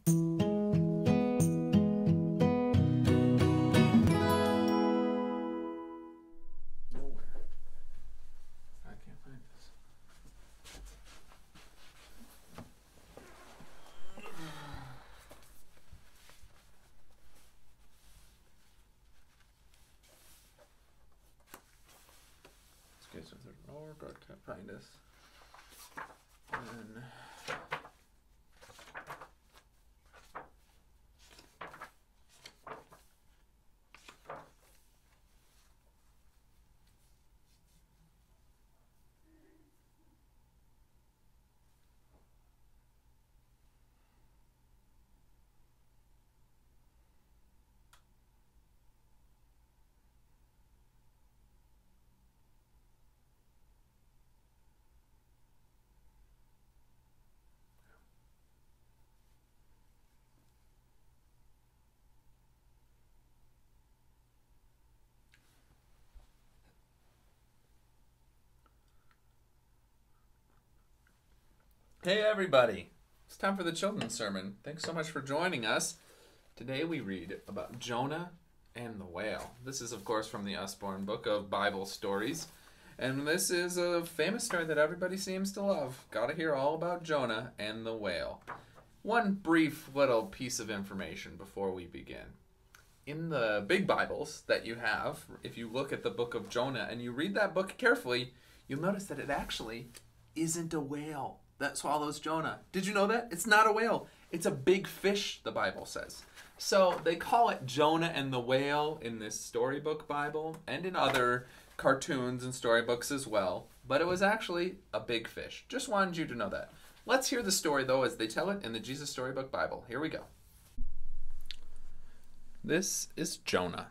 I can't find this. Okay, so there's more, but I can't find this. And hey everybody, it's time for the children's sermon. Thanks so much for joining us. Today we read about Jonah and the whale. This is of course from the Usborne book of Bible stories. And this is a famous story that everybody seems to love. Gotta hear all about Jonah and the whale. One brief little piece of information before we begin. In the big Bibles that you have, if you look at the book of Jonah and you read that book carefully, you'll notice that it actually isn't a whale that swallows Jonah. Did you know that? It's not a whale. It's a big fish, the Bible says. So they call it Jonah and the whale in this storybook Bible and in other cartoons and storybooks as well. But it was actually a big fish. Just wanted you to know that. Let's hear the story, though, as they tell it in the Jesus Storybook Bible. Here we go. This is Jonah.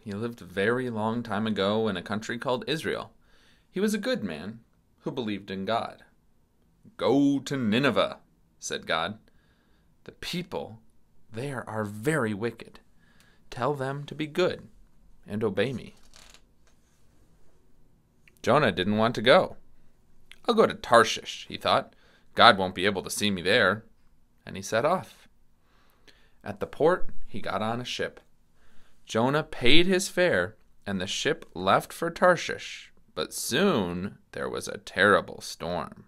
He lived a very long time ago in a country called Israel. He was a good man who believed in God. Go to Nineveh, said God. The people there are very wicked. Tell them to be good and obey me. Jonah didn't want to go. I'll go to Tarshish, he thought. God won't be able to see me there. And he set off. At the port, he got on a ship. Jonah paid his fare, and the ship left for Tarshish. But soon there was a terrible storm.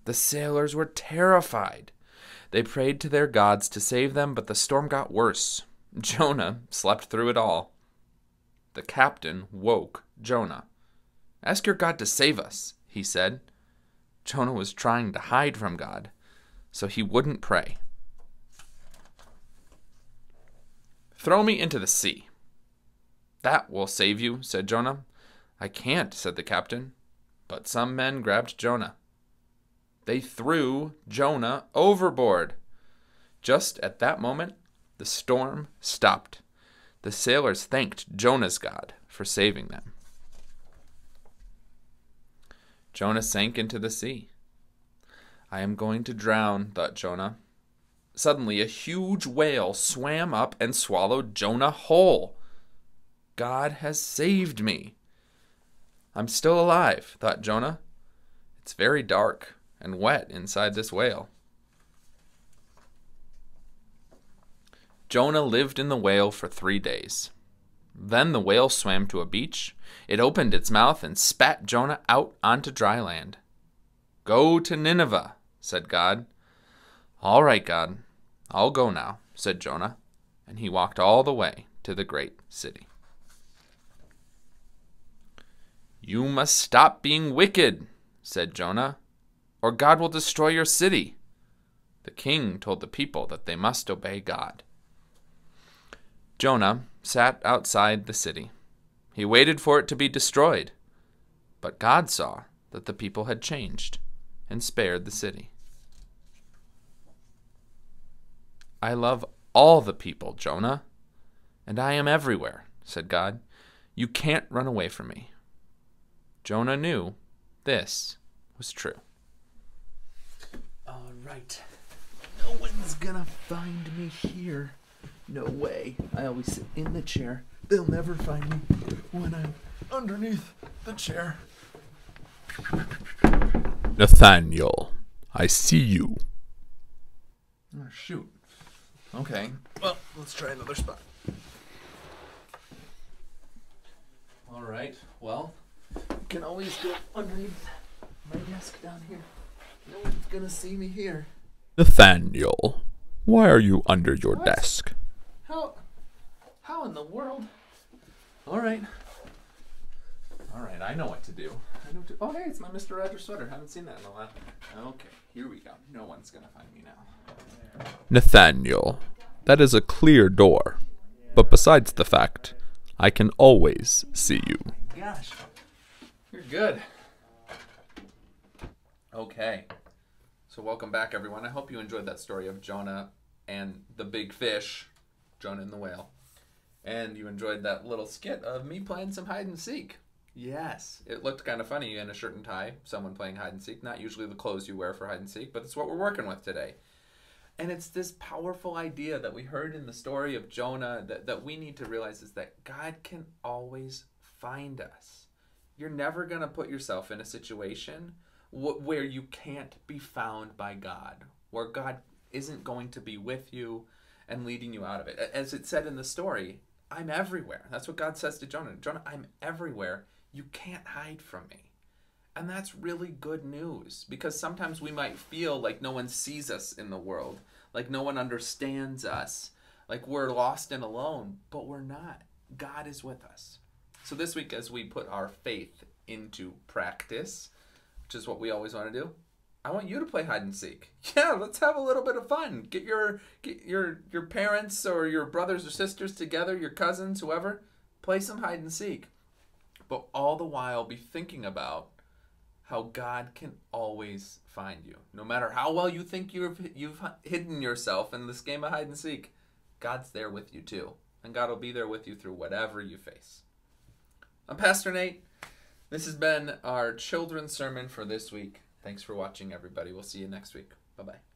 The sailors were terrified. They prayed to their gods to save them, but the storm got worse. Jonah slept through it all. The captain woke Jonah. Ask your God to save us, he said. Jonah was trying to hide from God, so he wouldn't pray. Throw me into the sea. That will save you, said Jonah. I can't, said the captain. But some men grabbed Jonah. They threw Jonah overboard. Just at that moment, the storm stopped. The sailors thanked Jonah's God for saving them. Jonah sank into the sea. I am going to drown, thought Jonah. Suddenly, a huge whale swam up and swallowed Jonah whole. God has saved me. I'm still alive, thought Jonah. It's very dark and wet inside this whale. Jonah lived in the whale for 3 days. Then the whale swam to a beach. It opened its mouth and spat Jonah out onto dry land. Go to Nineveh, said God. All right, God, I'll go now, said Jonah, and he walked all the way to the great city. You must stop being wicked, said Jonah, or God will destroy your city. The king told the people that they must obey God. Jonah sat outside the city. He waited for it to be destroyed. But God saw that the people had changed and spared the city. I love all the people, Jonah, and I am everywhere, said God. You can't run away from me. Jonah knew this was true. All right. No one's gonna find me here. No way. I always sit in the chair. They'll never find me when I'm underneath the chair. Nathaniel, I see you. Oh, shoot. Okay. Well, let's try another spot. All right. Well, you can always go underneath my desk down here. No one's gonna see me here. Nathaniel, why are you under your What? desk? How in the world? All right. All right, I know what to do. Oh, hey, it's my Mr. Rogers sweater. Haven't seen that in a while. Okay, here we go. No one's gonna find me now. Nathaniel, that is a clear door. But besides the fact, I can always see you. Gosh, you're good. Okay. So welcome back, everyone. I hope you enjoyed that story of Jonah and the big fish, Jonah and the whale. And you enjoyed that little skit of me playing some hide and seek. Yes, it looked kind of funny in a shirt and tie, someone playing hide and seek. Not usually the clothes you wear for hide and seek, but it's what we're working with today. And it's this powerful idea that we heard in the story of Jonah that we need to realize is that God can always find us. You're never going to put yourself in a situation where you can't be found by God, where God isn't going to be with you and leading you out of it. As it said in the story, I'm everywhere. That's what God says to Jonah. Jonah, I'm everywhere. You can't hide from me. And that's really good news, because sometimes we might feel like no one sees us in the world, like no one understands us, like we're lost and alone, but we're not. God is with us. So this week, as we put our faith into practice, which is what we always want to do, I want you to play hide and seek. Yeah, let's have a little bit of fun. Get your parents or your brothers or sisters together, your cousins, whoever, play some hide and seek. But all the while be thinking about how God can always find you. No matter how well you think you've hidden yourself in this game of hide and seek, God's there with you too. And God will be there with you through whatever you face. I'm Pastor Nate. This has been our children's sermon for this week. Thanks for watching, everybody. We'll see you next week. Bye-bye.